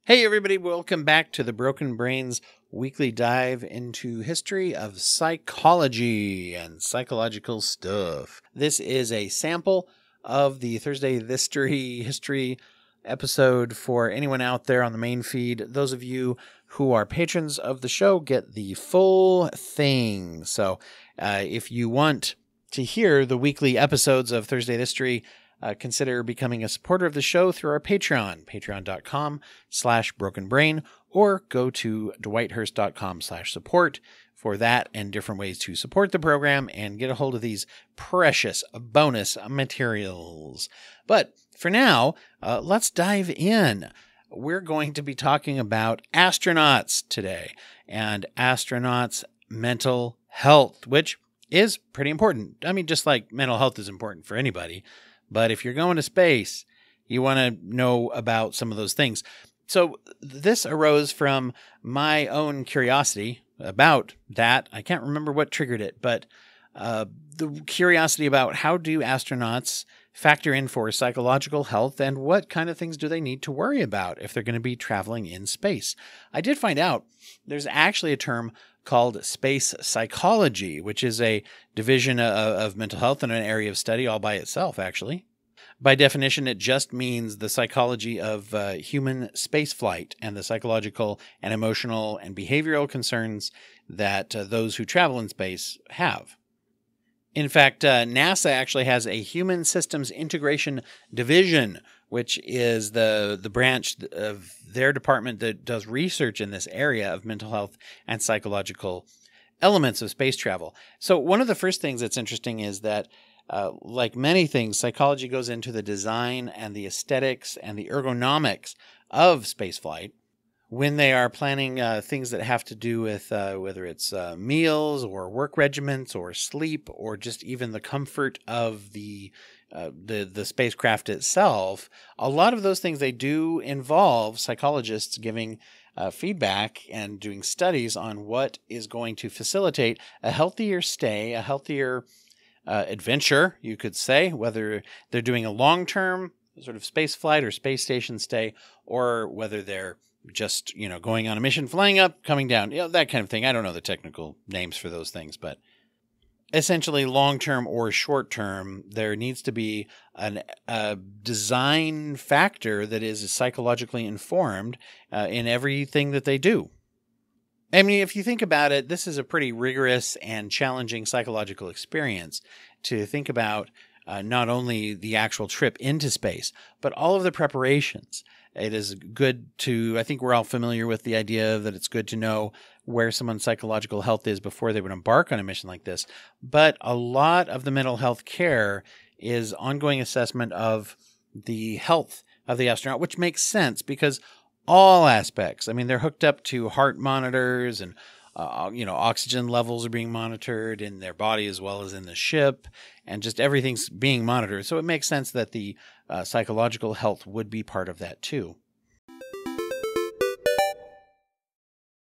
Hey everybody, welcome back to the Broken Brains weekly dive into history of psychology and psychological stuff. This is a sample of the Thursday history episode for anyone out there on the main feed. Those of you who are patrons of the show get the full thing. So if you want to hear the weekly episodes of Thursday History, consider becoming a supporter of the show through our Patreon, patreon.com/brokenbrain, or go to dwighthurst.com/support for that and different ways to support the program and get a hold of these precious bonus materials. But for now, let's dive in. We're going to be talking about astronauts today and astronauts' mental health, which is pretty important. I mean, just like mental health is important for anybody. But if you're going to space, you want to know about some of those things. So this arose from my own curiosity about that. I can't remember what triggered it, but the curiosity about how do astronauts factor in for psychological health and what kind of things do they need to worry about if they're going to be traveling in space. I did find out there's actually a term called space psychology, which is a division of mental health and an area of study all by itself, actually. By definition, it just means the psychology of human spaceflight and the psychological and emotional and behavioral concerns that those who travel in space have. In fact, NASA actually has a Human Systems Integration Division, which is the branch of their department that does research in this area of mental health and psychological elements of space travel. So one of the first things that's interesting is that, like many things, psychology goes into the design and the aesthetics and the ergonomics of spaceflight. When they are planning things that have to do with whether it's meals or work regimens or sleep or just even the comfort of the spacecraft itself, a lot of those things, they do involve psychologists giving feedback and doing studies on what is going to facilitate a healthier stay, a healthier adventure, you could say, whether they're doing a long-term sort of space flight or space station stay, or whether they're just, going on a mission, flying up, coming down, that kind of thing. I don't know the technical names for those things, but essentially long-term or short-term, there needs to be a design factor that is psychologically informed in everything that they do. I mean, if you think about it, this is a pretty rigorous and challenging psychological experience to think about not only the actual trip into space, but all of the preparations. It is good to, I think we're all familiar with the idea that it's good to know where someone's psychological health is before they would embark on a mission like this. But a lot of the mental health care is ongoing assessment of the health of the astronaut, which makes sense because all aspects, I mean, they're hooked up to heart monitors and, oxygen levels are being monitored in their body as well as in the ship, and just everything's being monitored. So it makes sense that the psychological health would be part of that too.